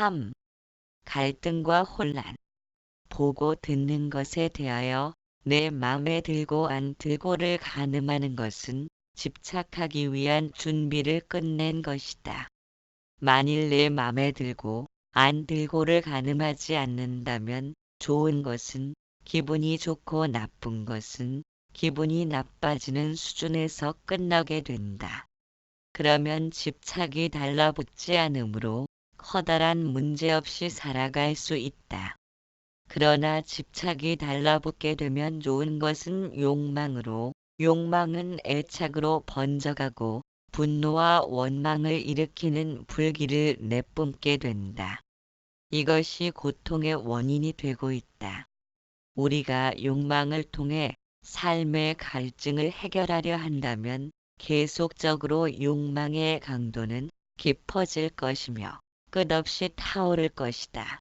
3. 갈등과 혼란. 보고 듣는 것에 대하여 내 맘에 들고 안 들고를 가늠하는 것은 집착하기 위한 준비를 끝낸 것이다. 만일 내 맘에 들고 안 들고를 가늠하지 않는다면 좋은 것은 기분이 좋고 나쁜 것은 기분이 나빠지는 수준에서 끝나게 된다. 그러면 집착이 달라붙지 않으므로 커다란 문제 없이 살아갈 수 있다. 그러나 집착이 달라붙게 되면 좋은 것은 욕망으로, 욕망은 애착으로 번져가고 분노와 원망을 일으키는 불길을 내뿜게 된다. 이것이 고통의 원인이 되고 있다. 우리가 욕망을 통해 삶의 갈증을 해결하려 한다면 계속적으로 욕망의 강도는 깊어질 것이며 끝없이 타오를 것이다.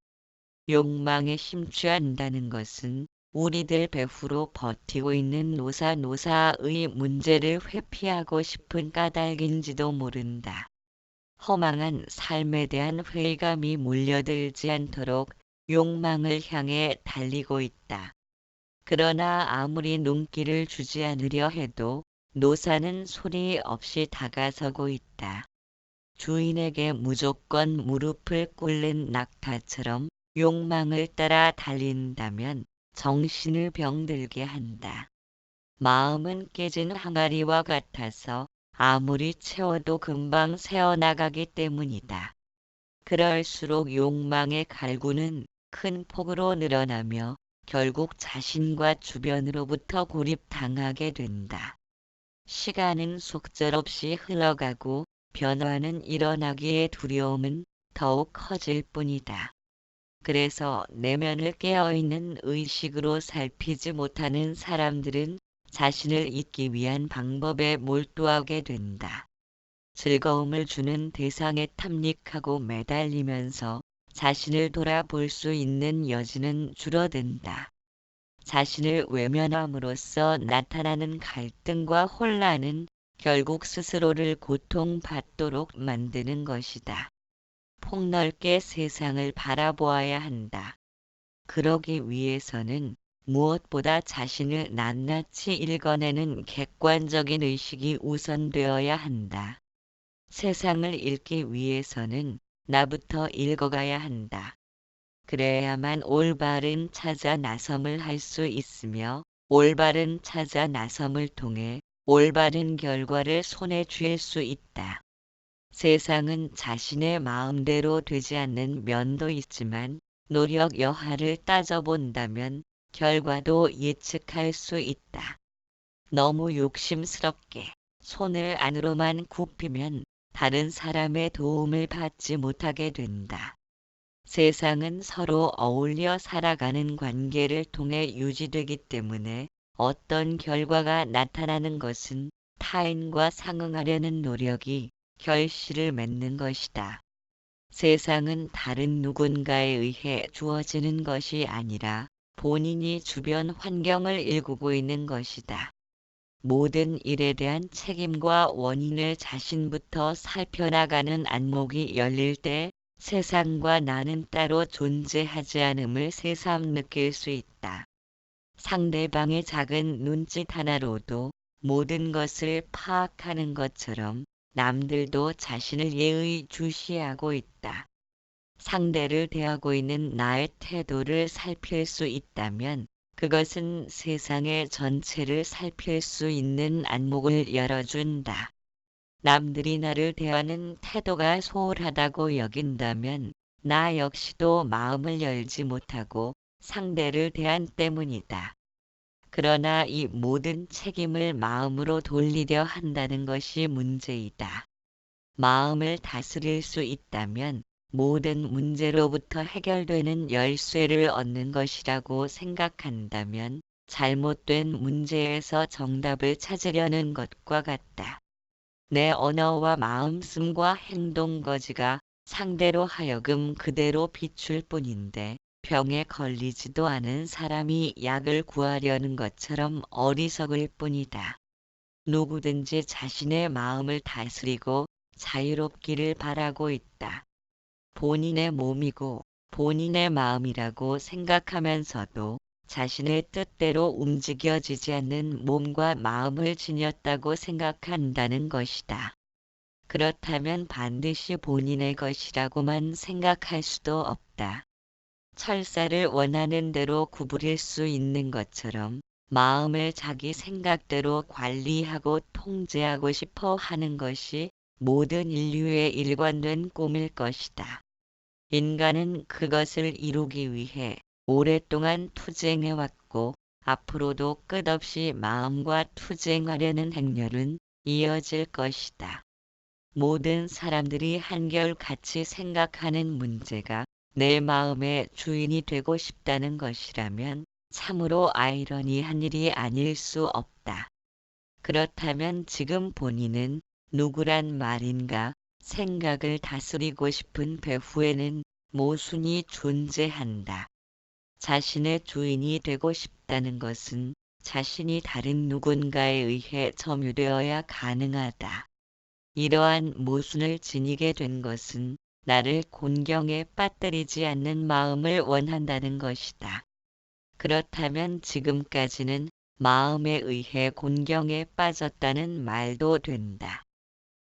욕망에 심취한다는 것은 우리들 배후로 버티고 있는 노사의 문제를 회피하고 싶은 까닭인지도 모른다. 허망한 삶에 대한 회의감이 몰려들지 않도록 욕망을 향해 달리고 있다. 그러나 아무리 눈길을 주지 않으려 해도 노사는 소리 없이 다가서고 있다. 주인에게 무조건 무릎을 꿇는 낙타처럼 욕망을 따라 달린다면 정신을 병들게 한다. 마음은 깨진 항아리와 같아서 아무리 채워도 금방 새어나가기 때문이다. 그럴수록 욕망의 갈구는 큰 폭으로 늘어나며 결국 자신과 주변으로부터 고립당하게 된다. 시간은 속절없이 흘러가고 변화는 일어나기에 두려움은 더욱 커질 뿐이다. 그래서 내면을 깨어있는 의식으로 살피지 못하는 사람들은 자신을 잊기 위한 방법에 몰두하게 된다. 즐거움을 주는 대상에 탐닉하고 매달리면서 자신을 돌아볼 수 있는 여지는 줄어든다. 자신을 외면함으로써 나타나는 갈등과 혼란은 결국 스스로를 고통받도록 만드는 것이다. 폭넓게 세상을 바라보아야 한다. 그러기 위해서는 무엇보다 자신을 낱낱이 읽어내는 객관적인 의식이 우선되어야 한다. 세상을 읽기 위해서는 나부터 읽어가야 한다. 그래야만 올바른 찾아 나섬을 할 수 있으며 올바른 찾아 나섬을 통해 올바른 결과를 손에 쥘 수 있다. 세상은 자신의 마음대로 되지 않는 면도 있지만 노력 여하를 따져본다면 결과도 예측할 수 있다. 너무 욕심스럽게 손을 안으로만 굽히면 다른 사람의 도움을 받지 못하게 된다. 세상은 서로 어울려 살아가는 관계를 통해 유지되기 때문에 어떤 결과가 나타나는 것은 타인과 상응하려는 노력이 결실을 맺는 것이다. 세상은 다른 누군가에 의해 주어지는 것이 아니라 본인이 주변 환경을 일구고 있는 것이다. 모든 일에 대한 책임과 원인을 자신부터 살펴나가는 안목이 열릴 때 세상과 나는 따로 존재하지 않음을 새삼 느낄 수 있다. 상대방의 작은 눈짓 하나로도 모든 것을 파악하는 것처럼 남들도 자신을 예의주시하고 있다. 상대를 대하고 있는 나의 태도를 살필 수 있다면 그것은 세상의 전체를 살필 수 있는 안목을 열어준다. 남들이 나를 대하는 태도가 소홀하다고 여긴다면 나 역시도 마음을 열지 못하고 상대를 대한 때문이다. 그러나 이 모든 책임을 마음으로 돌리려 한다는 것이 문제이다. 마음을 다스릴 수 있다면 모든 문제로부터 해결되는 열쇠를 얻는 것이라고 생각한다면 잘못된 문제에서 정답을 찾으려는 것과 같다. 내 언어와 마음씀과 행동거지가 상대로 하여금 그대로 비출 뿐인데 병에 걸리지도 않은 사람이 약을 구하려는 것처럼 어리석을 뿐이다. 누구든지 자신의 마음을 다스리고 자유롭기를 바라고 있다. 본인의 몸이고 본인의 마음이라고 생각하면서도 자신의 뜻대로 움직여지지 않는 몸과 마음을 지녔다고 생각한다는 것이다. 그렇다면 반드시 본인의 것이라고만 생각할 수도 없다. 철사를 원하는 대로 구부릴 수 있는 것처럼 마음을 자기 생각대로 관리하고 통제하고 싶어 하는 것이 모든 인류의 일관된 꿈일 것이다. 인간은 그것을 이루기 위해 오랫동안 투쟁해왔고 앞으로도 끝없이 마음과 투쟁하려는 행렬은 이어질 것이다. 모든 사람들이 한결같이 생각하는 문제가 내 마음의 주인이 되고 싶다는 것이라면 참으로 아이러니한 일이 아닐 수 없다. 그렇다면 지금 본인은 누구란 말인가? 생각을 다스리고 싶은 배후에는 모순이 존재한다. 자신의 주인이 되고 싶다는 것은 자신이 다른 누군가에 의해 점유되어야 가능하다. 이러한 모순을 지니게 된 것은 나를 곤경에 빠뜨리지 않는 마음을 원한다는 것이다. 그렇다면 지금까지는 마음에 의해 곤경에 빠졌다는 말도 된다.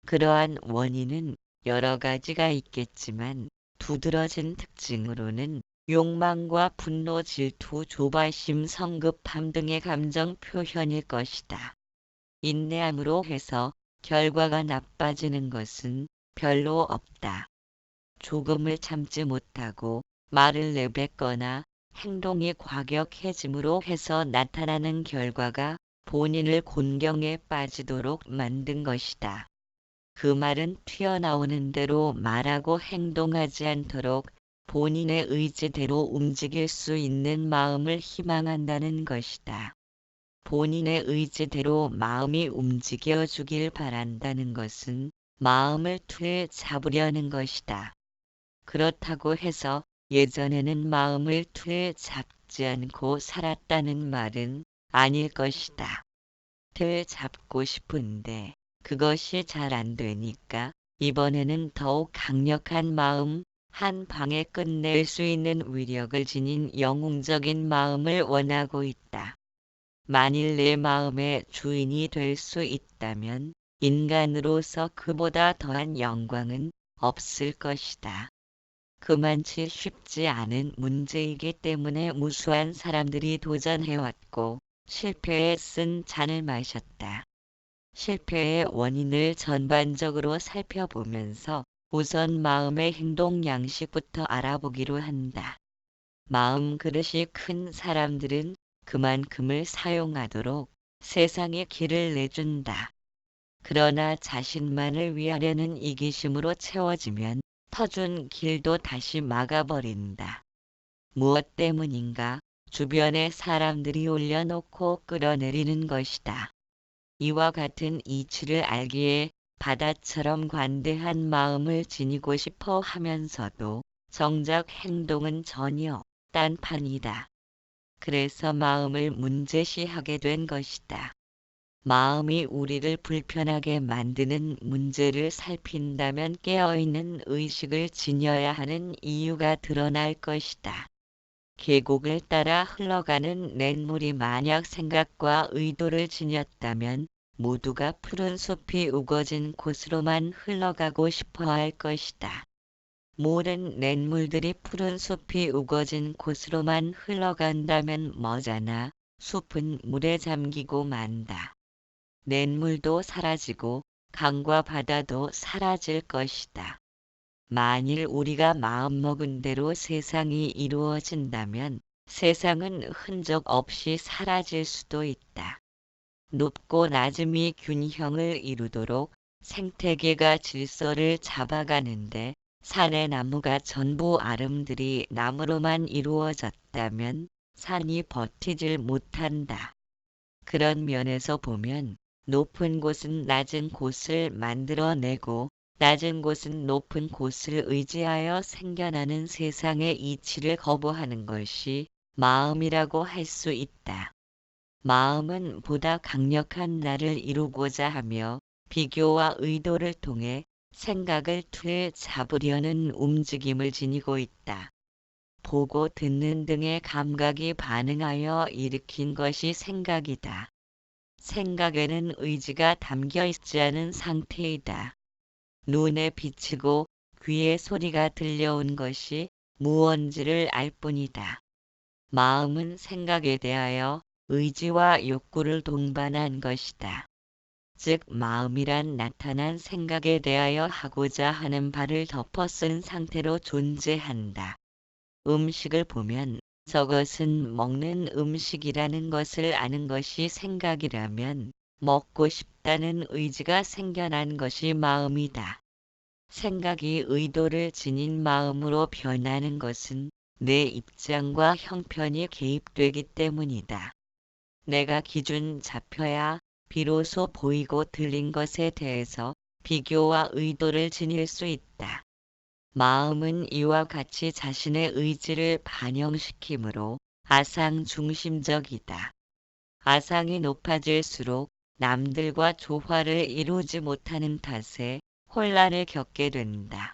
그러한 원인은 여러 가지가 있겠지만 두드러진 특징으로는 욕망과 분노, 질투, 조바심, 성급함 등의 감정 표현일 것이다. 인내함으로 해서 결과가 나빠지는 것은 별로 없다. 조금을 참지 못하고 말을 내뱉거나 행동이 과격해짐으로 해서 나타나는 결과가 본인을 곤경에 빠지도록 만든 것이다. 그 말은 튀어나오는 대로 말하고 행동하지 않도록 본인의 의지대로 움직일 수 있는 마음을 희망한다는 것이다. 본인의 의지대로 마음이 움직여 주길 바란다는 것은 마음을 틀에 잡으려는 것이다. 그렇다고 해서 예전에는 마음을 틀에 잡지 않고 살았다는 말은 아닐 것이다. 틀 잡고 싶은데 그것이 잘 안 되니까 이번에는 더욱 강력한 마음, 한 방에 끝낼 수 있는 위력을 지닌 영웅적인 마음을 원하고 있다. 만일 내 마음의 주인이 될 수 있다면 인간으로서 그보다 더한 영광은 없을 것이다. 그만치 쉽지 않은 문제이기 때문에 무수한 사람들이 도전해왔고 실패에 쓴 잔을 마셨다. 실패의 원인을 전반적으로 살펴보면서 우선 마음의 행동 양식부터 알아보기로 한다. 마음 그릇이 큰 사람들은 그만큼을 사용하도록 세상에 길을 내준다. 그러나 자신만을 위하려는 이기심으로 채워지면 터준 길도 다시 막아버린다. 무엇 때문인가? 주변의 사람들이 올려놓고 끌어내리는 것이다. 이와 같은 이치를 알기에 바다처럼 관대한 마음을 지니고 싶어 하면서도 정작 행동은 전혀 딴판이다. 그래서 마음을 문제시하게 된 것이다. 마음이 우리를 불편하게 만드는 문제를 살핀다면 깨어있는 의식을 지녀야 하는 이유가 드러날 것이다. 계곡을 따라 흘러가는 냇물이 만약 생각과 의도를 지녔다면 모두가 푸른 숲이 우거진 곳으로만 흘러가고 싶어 할 것이다. 모든 냇물들이 푸른 숲이 우거진 곳으로만 흘러간다면 머지않아 숲은 물에 잠기고 만다. 냇물도 사라지고 강과 바다도 사라질 것이다. 만일 우리가 마음먹은 대로 세상이 이루어진다면 세상은 흔적 없이 사라질 수도 있다. 높고 낮음이 균형을 이루도록 생태계가 질서를 잡아가는데 산의 나무가 전부 아름드리 나무로만 이루어졌다면 산이 버티질 못한다. 그런 면에서 보면 높은 곳은 낮은 곳을 만들어내고 낮은 곳은 높은 곳을 의지하여 생겨나는 세상의 이치를 거부하는 것이 마음이라고 할 수 있다. 마음은 보다 강력한 나를 이루고자 하며 비교와 의도를 통해 생각을 틀 잡으려는 움직임을 지니고 있다. 보고 듣는 등의 감각이 반응하여 일으킨 것이 생각이다. 생각에는 의지가 담겨 있지 않은 상태이다. 눈에 비치고 귀에 소리가 들려온 것이 무언지를 알 뿐이다. 마음은 생각에 대하여 의지와 욕구를 동반한 것이다. 즉 마음이란 나타난 생각에 대하여 하고자 하는 바를 덮어 쓴 상태로 존재한다. 음식을 보면 저것은 먹는 음식이라는 것을 아는 것이 생각이라면 먹고 싶다는 의지가 생겨난 것이 마음이다. 생각이 의도를 지닌 마음으로 변하는 것은 내 입장과 형편이 개입되기 때문이다. 내가 기준 잡혀야 비로소 보이고 들린 것에 대해서 비교와 의도를 지닐 수 있다. 마음은 이와 같이 자신의 의지를 반영시키므로 아상 중심적이다. 아상이 높아질수록 남들과 조화를 이루지 못하는 탓에 혼란을 겪게 된다.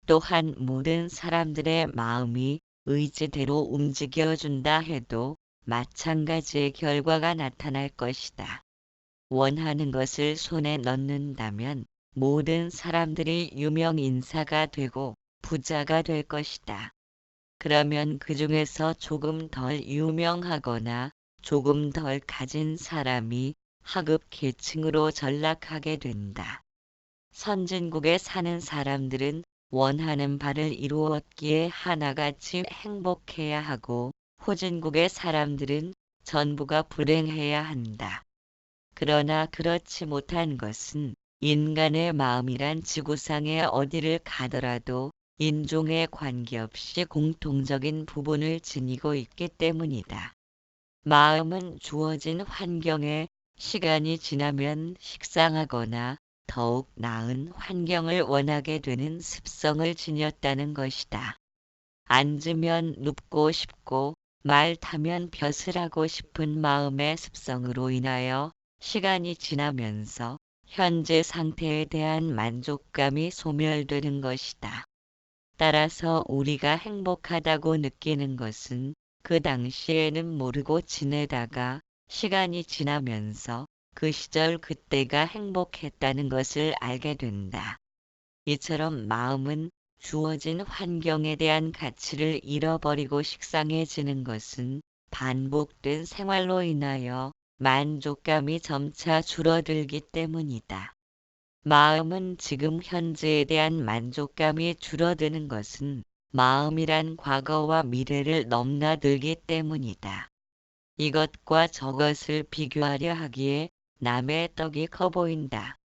또한 모든 사람들의 마음이 의지대로 움직여준다 해도 마찬가지의 결과가 나타날 것이다. 원하는 것을 손에 넣는다면 모든 사람들이 유명 인사가 되고 부자가 될 것이다. 그러면 그 중에서 조금 덜 유명하거나 조금 덜 가진 사람이 하급 계층으로 전락하게 된다. 선진국에 사는 사람들은 원하는 바를 이루었기에 하나같이 행복해야 하고 후진국의 사람들은 전부가 불행해야 한다. 그러나 그렇지 못한 것은 인간의 마음이란 지구상의 어디를 가더라도 인종에 관계없이 공통적인 부분을 지니고 있기 때문이다. 마음은 주어진 환경에 시간이 지나면 식상하거나 더욱 나은 환경을 원하게 되는 습성을 지녔다는 것이다. 앉으면 눕고 싶고 말 타면 벼슬 하고 싶은 마음의 습성으로 인하여 시간이 지나면서 현재 상태에 대한 만족감이 소멸되는 것이다. 따라서 우리가 행복하다고 느끼는 것은 그 당시에는 모르고 지내다가 시간이 지나면서 그 시절 그때가 행복했다는 것을 알게 된다. 이처럼 마음은 주어진 환경에 대한 가치를 잃어버리고 식상해지는 것은 반복된 생활로 인하여 만족감이 점차 줄어들기 때문이다. 마음은 지금 현재에 대한 만족감이 줄어드는 것은 마음이란 과거와 미래를 넘나들기 때문이다. 이것과 저것을 비교하려 하기에 남의 떡이 커 보인다.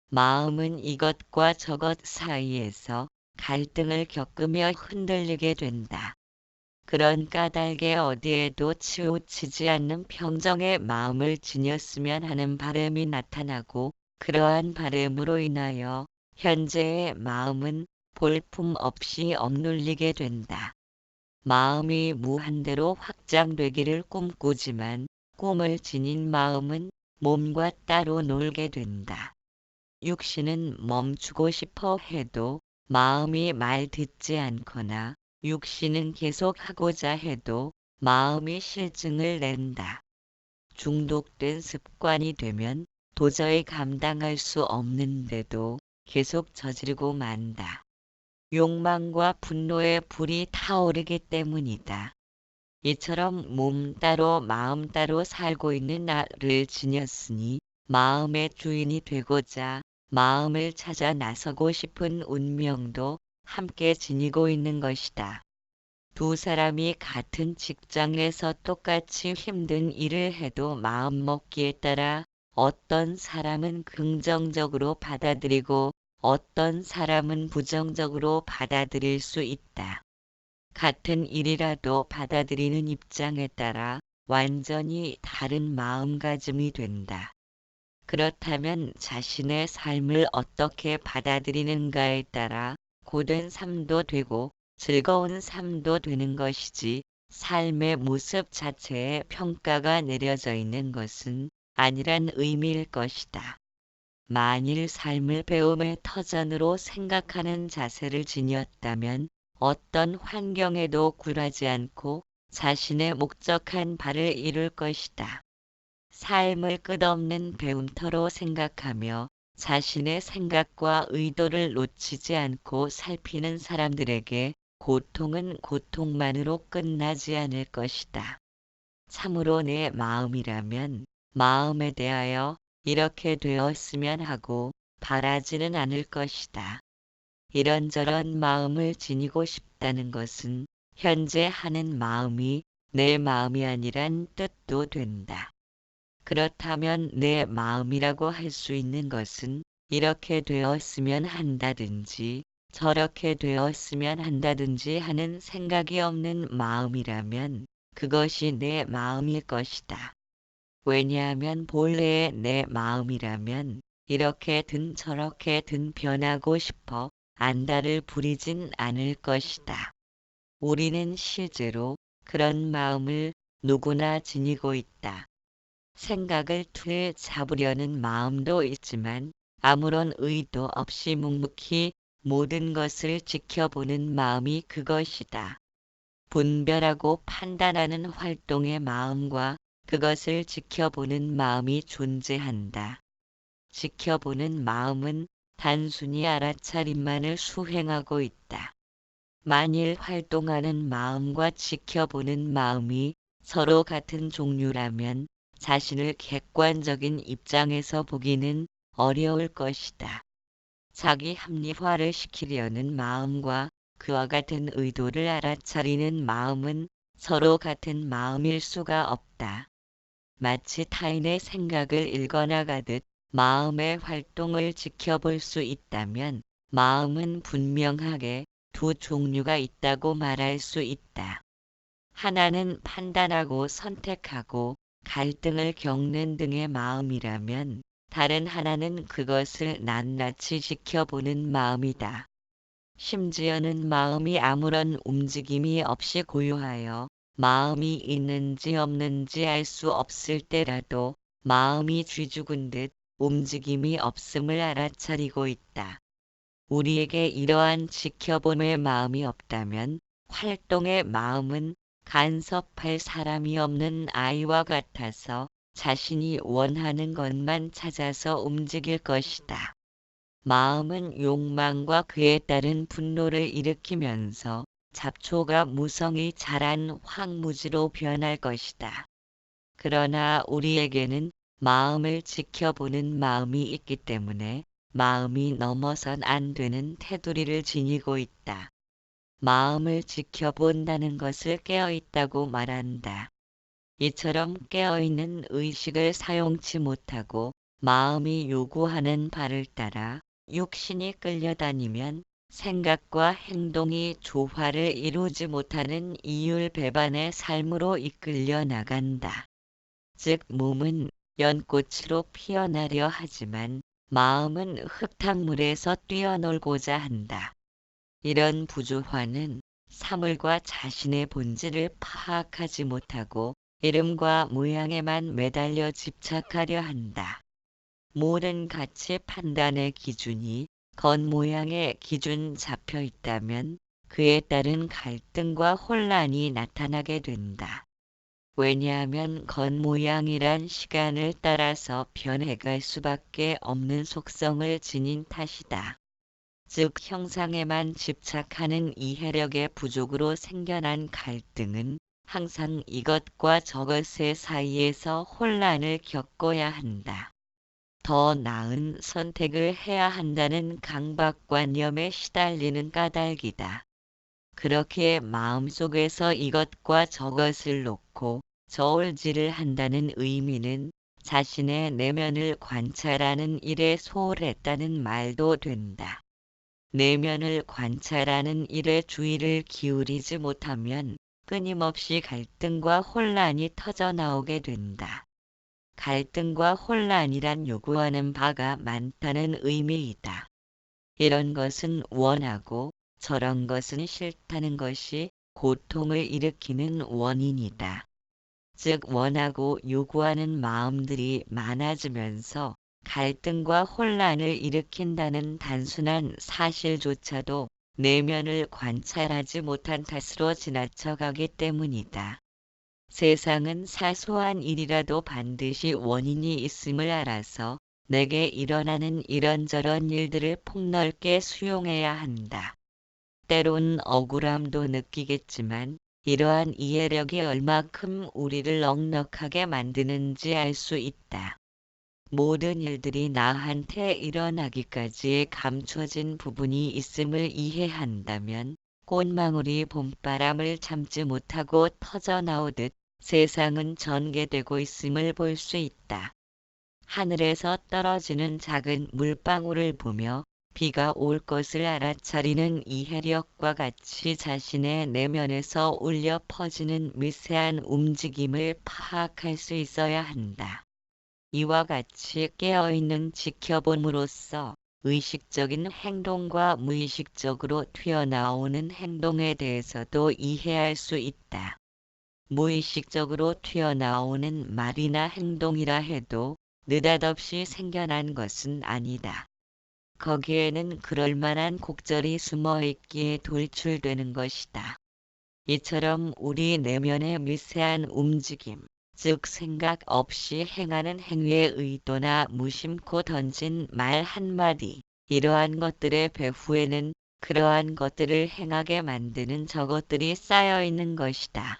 마음은 이것과 저것 사이에서 갈등을 겪으며 흔들리게 된다. 그런 까닭에 어디에도 치우치지 않는 평정의 마음을 지녔으면 하는 바람이 나타나고 그러한 바람으로 인하여 현재의 마음은 볼품 없이 억눌리게 된다. 마음이 무한대로 확장되기를 꿈꾸지만 꿈을 지닌 마음은 몸과 따로 놀게 된다. 육신은 멈추고 싶어 해도 마음이 말 듣지 않거나 육신은 계속하고자 해도 마음이 실증을 낸다. 중독된 습관이 되면 도저히 감당할 수 없는데도 계속 저지르고 만다. 욕망과 분노의 불이 타오르기 때문이다. 이처럼 몸 따로 마음 따로 살고 있는 나를 지녔으니 마음의 주인이 되고자 마음을 찾아 나서고 싶은 운명도 함께 지니고 있는 것이다. 두 사람이 같은 직장에서 똑같이 힘든 일을 해도 마음먹기에 따라 어떤 사람은 긍정적으로 받아들이고 어떤 사람은 부정적으로 받아들일 수 있다. 같은 일이라도 받아들이는 입장에 따라 완전히 다른 마음가짐이 된다. 그렇다면 자신의 삶을 어떻게 받아들이는가에 따라 고된 삶도 되고 즐거운 삶도 되는 것이지 삶의 모습 자체에 평가가 내려져 있는 것은 아니란 의미일 것이다. 만일 삶을 배움의 터전으로 생각하는 자세를 지녔다면 어떤 환경에도 굴하지 않고 자신의 목적한 바를 이룰 것이다. 삶을 끝없는 배움터로 생각하며 자신의 생각과 의도를 놓치지 않고 살피는 사람들에게 고통은 고통만으로 끝나지 않을 것이다. 참으로 내 마음이라면 마음에 대하여 이렇게 되었으면 하고 바라지는 않을 것이다. 이런저런 마음을 지니고 싶다는 것은 현재 하는 마음이 내 마음이 아니란 뜻도 된다. 그렇다면 내 마음이라고 할 수 있는 것은 이렇게 되었으면 한다든지 저렇게 되었으면 한다든지 하는 생각이 없는 마음이라면 그것이 내 마음일 것이다. 왜냐하면 본래의 내 마음이라면 이렇게든 저렇게든 변하고 싶어 안달을 부리진 않을 것이다. 우리는 실제로 그런 마음을 누구나 지니고 있다. 생각을 틀에 잡으려는 마음도 있지만 아무런 의도 없이 묵묵히 모든 것을 지켜보는 마음이 그것이다. 분별하고 판단하는 활동의 마음과 그것을 지켜보는 마음이 존재한다. 지켜보는 마음은 단순히 알아차림만을 수행하고 있다. 만일 활동하는 마음과 지켜보는 마음이 서로 같은 종류라면 자신을 객관적인 입장에서 보기는 어려울 것이다. 자기 합리화를 시키려는 마음과 그와 같은 의도를 알아차리는 마음은 서로 같은 마음일 수가 없다. 마치 타인의 생각을 읽어나가듯 마음의 활동을 지켜볼 수 있다면 마음은 분명하게 두 종류가 있다고 말할 수 있다. 하나는 판단하고 선택하고 갈등을 겪는 등의 마음이라면 다른 하나는 그것을 낱낱이 지켜보는 마음이다. 심지어는 마음이 아무런 움직임이 없이 고요하여 마음이 있는지 없는지 알 수 없을 때라도 마음이 쥐죽은 듯 움직임이 없음을 알아차리고 있다. 우리에게 이러한 지켜봄의 마음이 없다면 활동의 마음은 간섭할 사람이 없는 아이와 같아서 자신이 원하는 것만 찾아서 움직일 것이다. 마음은 욕망과 그에 따른 분노를 일으키면서 잡초가 무성히 자란 황무지로 변할 것이다. 그러나 우리에게는 마음을 지켜보는 마음이 있기 때문에 마음이 넘어선 안 되는 테두리를 지니고 있다. 마음을 지켜본다는 것을 깨어있다고 말한다. 이처럼 깨어있는 의식을 사용치 못하고 마음이 요구하는 바를 따라 육신이 끌려다니면 생각과 행동이 조화를 이루지 못하는 이율배반의 삶으로 이끌려 나간다. 즉 몸은 연꽃으로 피어나려 하지만 마음은 흙탕물에서 뛰어놀고자 한다. 이런 부조화는 사물과 자신의 본질을 파악하지 못하고 이름과 모양에만 매달려 집착하려 한다. 모든 가치 판단의 기준이 겉모양의 기준 잡혀 있다면 그에 따른 갈등과 혼란이 나타나게 된다. 왜냐하면 겉모양이란 시간을 따라서 변해갈 수밖에 없는 속성을 지닌 탓이다. 즉 형상에만 집착하는 이해력의 부족으로 생겨난 갈등은 항상 이것과 저것의 사이에서 혼란을 겪어야 한다. 더 나은 선택을 해야 한다는 강박관념에 시달리는 까닭이다. 그렇게 마음속에서 이것과 저것을 놓고 저울질을 한다는 의미는 자신의 내면을 관찰하는 일에 소홀했다는 말도 된다. 내면을 관찰하는 일에 주의를 기울이지 못하면 끊임없이 갈등과 혼란이 터져나오게 된다. 갈등과 혼란이란 요구하는 바가 많다는 의미이다. 이런 것은 원하고 저런 것은 싫다는 것이 고통을 일으키는 원인이다. 즉 원하고 요구하는 마음들이 많아지면서 갈등과 혼란을 일으킨다는 단순한 사실조차도 내면을 관찰하지 못한 탓으로 지나쳐가기 때문이다. 세상은 사소한 일이라도 반드시 원인이 있음을 알아서 내게 일어나는 이런저런 일들을 폭넓게 수용해야 한다. 때론 억울함도 느끼겠지만 이러한 이해력이 얼마큼 우리를 넉넉하게 만드는지 알 수 있다. 모든 일들이 나한테 일어나기까지 감춰진 부분이 있음을 이해한다면 꽃망울이 봄바람을 참지 못하고 터져나오듯 세상은 전개되고 있음을 볼 수 있다. 하늘에서 떨어지는 작은 물방울을 보며 비가 올 것을 알아차리는 이해력과 같이 자신의 내면에서 울려 퍼지는 미세한 움직임을 파악할 수 있어야 한다. 이와 같이 깨어있는 지켜봄으로써 의식적인 행동과 무의식적으로 튀어나오는 행동에 대해서도 이해할 수 있다. 무의식적으로 튀어나오는 말이나 행동이라 해도 느닷없이 생겨난 것은 아니다. 거기에는 그럴 만한 곡절이 숨어 있기에 돌출되는 것이다. 이처럼 우리 내면의 미세한 움직임, 즉 생각 없이 행하는 행위의 의도나 무심코 던진 말 한마디, 이러한 것들의 배후에는 그러한 것들을 행하게 만드는 저것들이 쌓여 있는 것이다.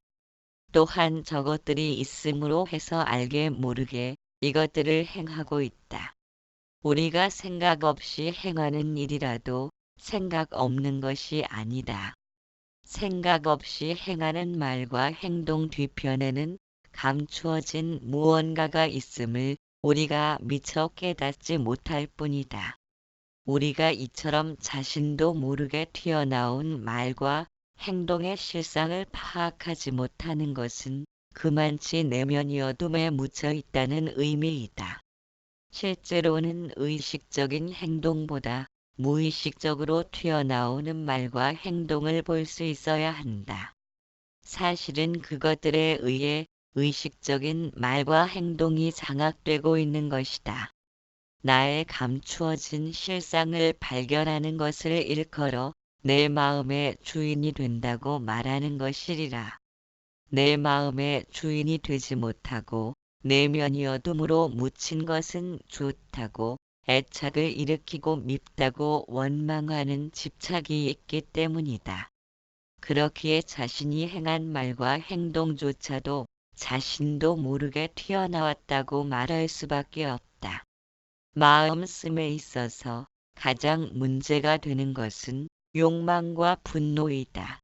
또한 저것들이 있음으로 해서 알게 모르게 이것들을 행하고 있다. 우리가 생각 없이 행하는 일이라도 생각 없는 것이 아니다. 생각 없이 행하는 말과 행동 뒤편에는 감추어진 무언가가 있음을 우리가 미처 깨닫지 못할 뿐이다. 우리가 이처럼 자신도 모르게 튀어나온 말과 행동의 실상을 파악하지 못하는 것은 그만치 내면이 어둠에 묻혀 있다는 의미이다. 실제로는 의식적인 행동보다 무의식적으로 튀어나오는 말과 행동을 볼 수 있어야 한다. 사실은 그것들에 의해 의식적인 말과 행동이 장악되고 있는 것이다. 나의 감추어진 실상을 발견하는 것을 일컬어 내 마음의 주인이 된다고 말하는 것이리라. 내 마음의 주인이 되지 못하고 내면이 어둠으로 묻힌 것은 좋다고 애착을 일으키고 밉다고 원망하는 집착이 있기 때문이다. 그렇기에 자신이 행한 말과 행동조차도 자신도 모르게 튀어나왔다고 말할 수밖에 없다. 마음씀에 있어서 가장 문제가 되는 것은 욕망과 분노이다.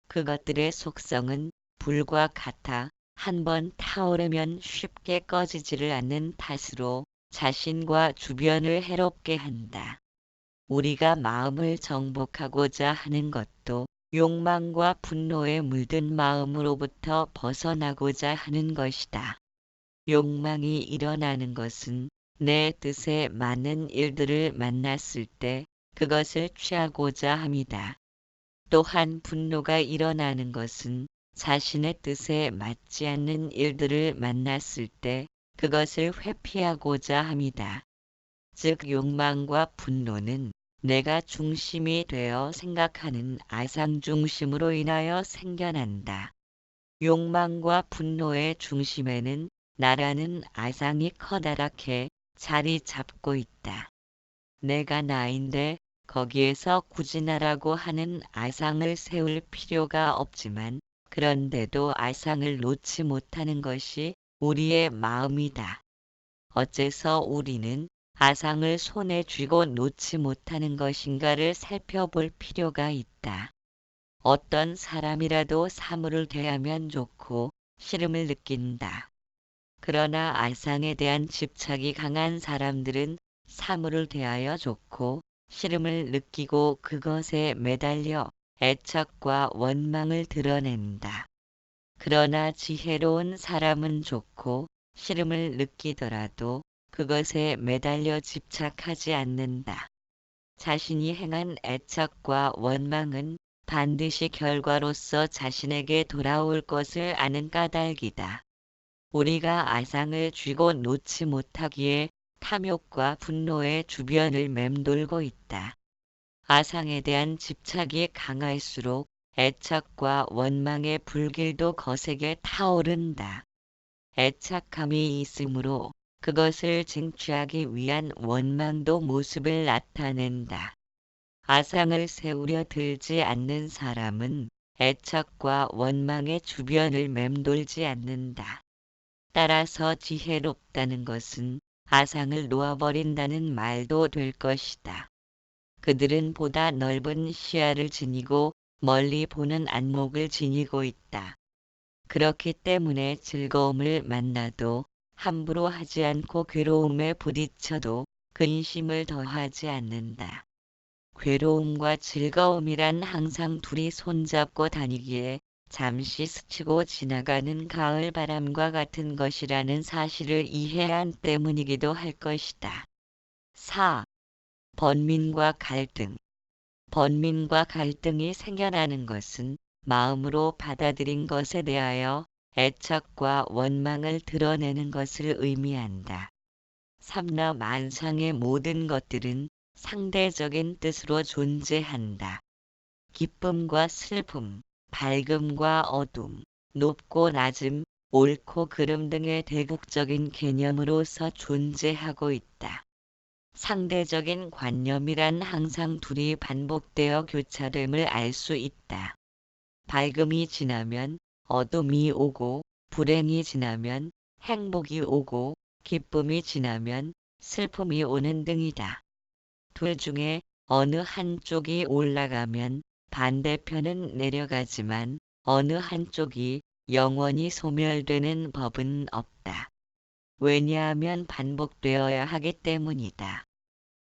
그것들의 속성은 불과 같아 한번 타오르면 쉽게 꺼지지를 않는 탓으로 자신과 주변을 해롭게 한다. 우리가 마음을 정복하고자 하는 것도 욕망과 분노에 물든 마음으로부터 벗어나고자 하는 것이다. 욕망이 일어나는 것은 내 뜻에 맞는 일들을 만났을 때 그것을 취하고자 함이다. 또한 분노가 일어나는 것은 자신의 뜻에 맞지 않는 일들을 만났을 때 그것을 회피하고자 함이다. 즉 욕망과 분노는 내가 중심이 되어 생각하는 아상 중심으로 인하여 생겨난다. 욕망과 분노의 중심에는 나라는 아상이 커다랗게 자리 잡고 있다. 내가 나인데 거기에서 굳이 나라고 하는 아상을 세울 필요가 없지만 그런데도 아상을 놓지 못하는 것이 우리의 마음이다. 어째서 우리는 아상을 손에 쥐고 놓지 못하는 것인가를 살펴볼 필요가 있다. 어떤 사람이라도 사물을 대하면 좋고 싫음을 느낀다. 그러나 아상에 대한 집착이 강한 사람들은 사물을 대하여 좋고 싫음을 느끼고 그것에 매달려 애착과 원망을 드러낸다. 그러나 지혜로운 사람은 좋고 싫음을 느끼더라도 그것에 매달려 집착하지 않는다. 자신이 행한 애착과 원망은 반드시 결과로서 자신에게 돌아올 것을 아는 까닭이다. 우리가 아상을 쥐고 놓지 못하기에 탐욕과 분노의 주변을 맴돌고 있다. 아상에 대한 집착이 강할수록 애착과 원망의 불길도 거세게 타오른다. 애착함이 있으므로 그것을 쟁취하기 위한 원망도 모습을 나타낸다. 아상을 세우려 들지 않는 사람은 애착과 원망의 주변을 맴돌지 않는다. 따라서 지혜롭다는 것은 아상을 놓아버린다는 말도 될 것이다. 그들은 보다 넓은 시야를 지니고 멀리 보는 안목을 지니고 있다. 그렇기 때문에 즐거움을 만나도 함부로 하지 않고 괴로움에 부딪혀도 근심을 더하지 않는다. 괴로움과 즐거움이란 항상 둘이 손잡고 다니기에 잠시 스치고 지나가는 가을 바람과 같은 것이라는 사실을 이해한 때문이기도 할 것이다. 4. 번민과 갈등. 번민과 갈등이 생겨나는 것은 마음으로 받아들인 것에 대하여 애착과 원망을 드러내는 것을 의미한다. 삼라만상의 모든 것들은 상대적인 뜻으로 존재한다. 기쁨과 슬픔, 밝음과 어둠, 높고 낮음, 옳고 그름 등의 대국적인 개념으로서 존재하고 있다. 상대적인 관념이란 항상 둘이 반복되어 교차됨을 알 수 있다. 밝음이 지나면 어둠이 오고, 불행이 지나면 행복이 오고, 기쁨이 지나면 슬픔이 오는 등이다. 둘 중에 어느 한쪽이 올라가면 반대편은 내려가지만 어느 한쪽이 영원히 소멸되는 법은 없다. 왜냐하면 반복되어야 하기 때문이다.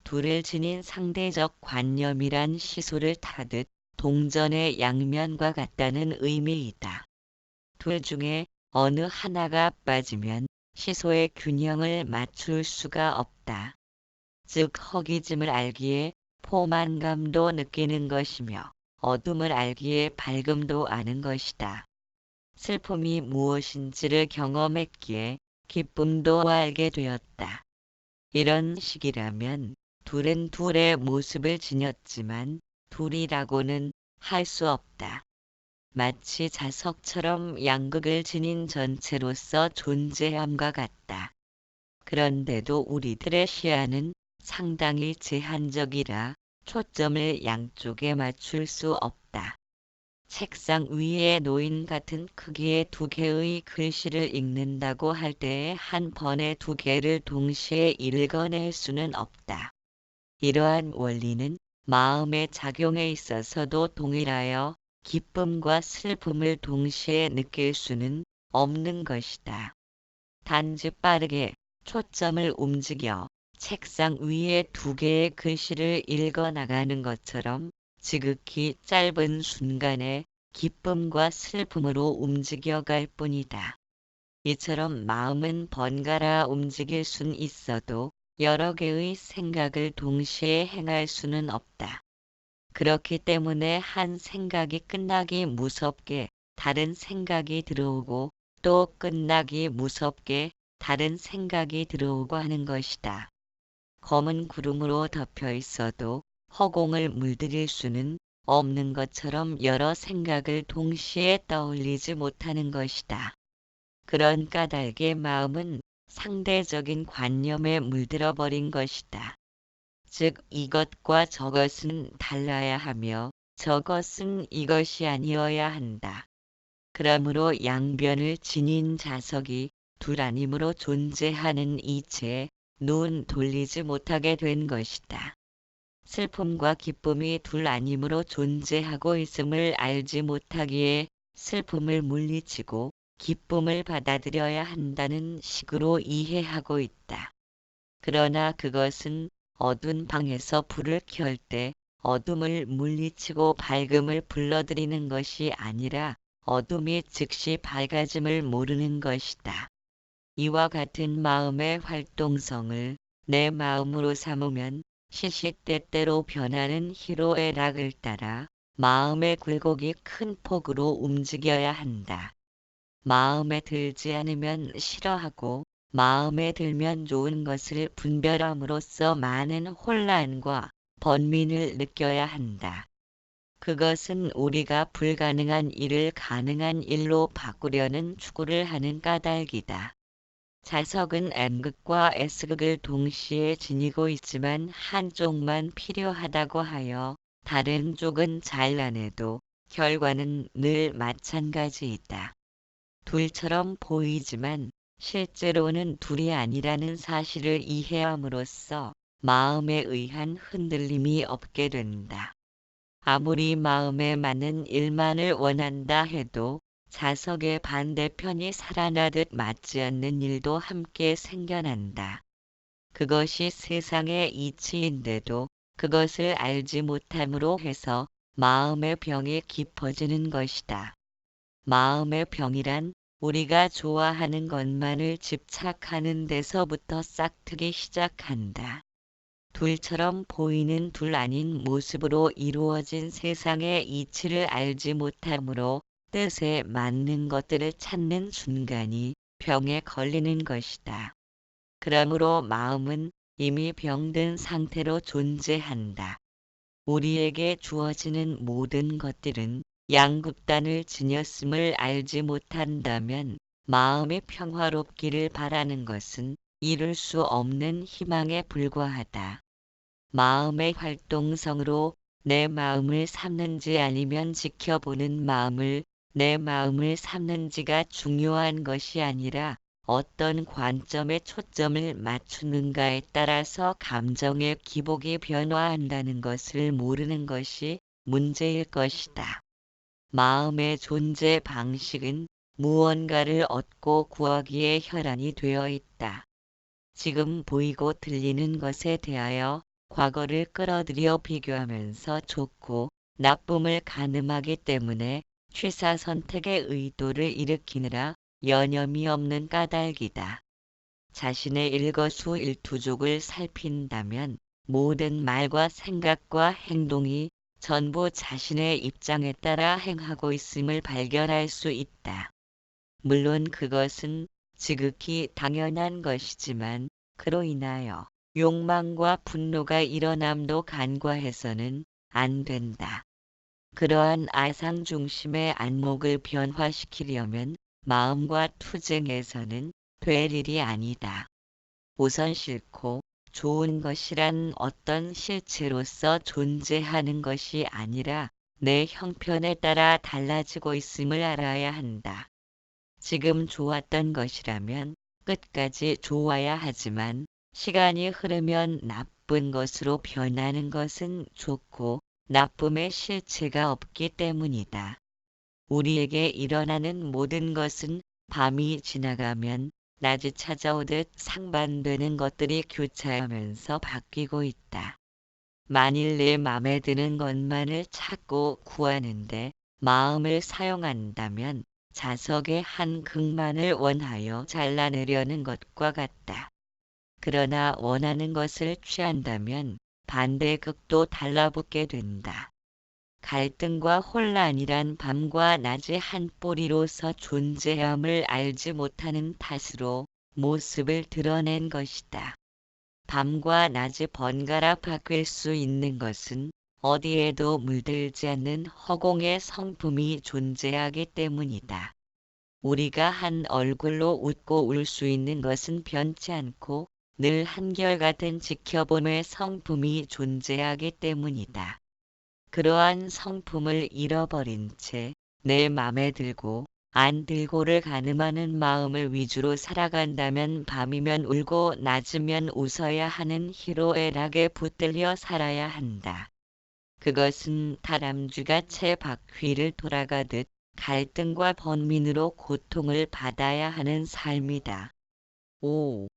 둘을 지닌 상대적 관념이란 시소를 타듯 동전의 양면과 같다는 의미이다. 둘 중에 어느 하나가 빠지면 시소의 균형을 맞출 수가 없다. 즉 허기짐을 알기에 포만감도 느끼는 것이며 어둠을 알기에 밝음도 아는 것이다. 슬픔이 무엇인지를 경험했기에 기쁨도 알게 되었다. 이런 식이라면 둘은 둘의 모습을 지녔지만 둘이라고는 할 수 없다. 마치 자석처럼 양극을 지닌 전체로서 존재함과 같다. 그런데도 우리들의 시야는 상당히 제한적이라 초점을 양쪽에 맞출 수 없다. 책상 위에 놓인 같은 크기의 두 개의 글씨를 읽는다고 할 때에 한 번에 두 개를 동시에 읽어낼 수는 없다. 이러한 원리는 마음의 작용에 있어서도 동일하여 기쁨과 슬픔을 동시에 느낄 수는 없는 것이다. 단지 빠르게 초점을 움직여 책상 위에 두 개의 글씨를 읽어 나가는 것처럼 지극히 짧은 순간에 기쁨과 슬픔으로 움직여갈 뿐이다. 이처럼 마음은 번갈아 움직일 순 있어도 여러 개의 생각을 동시에 행할 수는 없다. 그렇기 때문에 한 생각이 끝나기 무섭게 다른 생각이 들어오고 또 끝나기 무섭게 다른 생각이 들어오고 하는 것이다. 검은 구름으로 덮여 있어도 허공을 물들일 수는 없는 것처럼 여러 생각을 동시에 떠올리지 못하는 것이다. 그런 까닭에 마음은 상대적인 관념에 물들어 버린 것이다. 즉 이것과 저것은 달라야 하며 저것은 이것이 아니어야 한다. 그러므로 양변을 지닌 자석이 둘 아님으로 존재하는 이체에 눈 돌리지 못하게 된 것이다. 슬픔과 기쁨이 둘 아님으로 존재하고 있음을 알지 못하기에 슬픔을 물리치고 기쁨을 받아들여야 한다는 식으로 이해하고 있다. 그러나 그것은 어두운 방에서 불을 켤 때 어둠을 물리치고 밝음을 불러들이는 것이 아니라 어둠이 즉시 밝아짐을 모르는 것이다. 이와 같은 마음의 활동성을 내 마음으로 삼으면 시시때때로 변하는 희로애락을 따라 마음의 굴곡이 큰 폭으로 움직여야 한다. 마음에 들지 않으면 싫어하고 마음에 들면 좋은 것을 분별함으로써 많은 혼란과 번민을 느껴야 한다. 그것은 우리가 불가능한 일을 가능한 일로 바꾸려는 추구를 하는 까닭이다. 자석은 N극과 S극을 동시에 지니고 있지만 한쪽만 필요하다고 하여 다른 쪽은 잘라내도 결과는 늘 마찬가지이다. 둘처럼 보이지만 실제로는 둘이 아니라는 사실을 이해함으로써 마음에 의한 흔들림이 없게 된다. 아무리 마음에 맞는 일만을 원한다 해도 자석의 반대편이 살아나듯 맞지 않는 일도 함께 생겨난다. 그것이 세상의 이치인데도 그것을 알지 못함으로 해서 마음의 병이 깊어지는 것이다. 마음의 병이란 우리가 좋아하는 것만을 집착하는 데서부터 싹트기 시작한다. 둘처럼 보이는 둘 아닌 모습으로 이루어진 세상의 이치를 알지 못함으로 뜻에 맞는 것들을 찾는 순간이 병에 걸리는 것이다. 그러므로 마음은 이미 병든 상태로 존재한다. 우리에게 주어지는 모든 것들은 양극단을 지녔음을 알지 못한다면 마음이 평화롭기를 바라는 것은 이룰 수 없는 희망에 불과하다. 마음의 활동성으로 내 마음을 삼는지 아니면 지켜보는 마음을 내 마음을 삼는지가 중요한 것이 아니라 어떤 관점에 초점을 맞추는가에 따라서 감정의 기복이 변화한다는 것을 모르는 것이 문제일 것이다. 마음의 존재 방식은 무언가를 얻고 구하기에 혈안이 되어 있다. 지금 보이고 들리는 것에 대하여 과거를 끌어들여 비교하면서 좋고 나쁨을 가늠하기 때문에 취사 선택의 의도를 일으키느라 여념이 없는 까닭이다. 자신의 일거수일투족을 살핀다면 모든 말과 생각과 행동이 전부 자신의 입장에 따라 행하고 있음을 발견할 수 있다. 물론 그것은 지극히 당연한 것이지만 그로 인하여 욕망과 분노가 일어남도 간과해서는 안 된다. 그러한 아상 중심의 안목을 변화시키려면 마음과 투쟁에서는 될 일이 아니다. 우선 싫고 좋은 것이란 어떤 실체로서 존재하는 것이 아니라 내 형편에 따라 달라지고 있음을 알아야 한다. 지금 좋았던 것이라면 끝까지 좋아야 하지만 시간이 흐르면 나쁜 것으로 변하는 것은 좋고 나쁨의 실체가 없기 때문이다. 우리에게 일어나는 모든 것은 밤이 지나가면 낮이 찾아오듯 상반되는 것들이 교차하면서 바뀌고 있다. 만일 내 맘에 드는 것만을 찾고 구하는데 마음을 사용한다면 자석의 한 극만을 원하여 잘라내려는 것과 같다. 그러나 원하는 것을 취한다면 반대극도 달라붙게 된다. 갈등과 혼란이란 밤과 낮의 한 뿌리로서 존재함을 알지 못하는 탓으로 모습을 드러낸 것이다. 밤과 낮이 번갈아 바뀔 수 있는 것은 어디에도 물들지 않는 허공의 성품이 존재하기 때문이다. 우리가 한 얼굴로 웃고 울 수 있는 것은 변치 않고 늘 한결같은 지켜봄의 성품이 존재하기 때문이다. 그러한 성품을 잃어버린 채 내 맘에 들고 안 들고를 가늠하는 마음을 위주로 살아간다면 밤이면 울고 낮이면 웃어야 하는 희로애락에 붙들려 살아야 한다. 그것은 다람쥐가 채 바퀴를 돌아가듯 갈등과 번민으로 고통을 받아야 하는 삶이다. 5.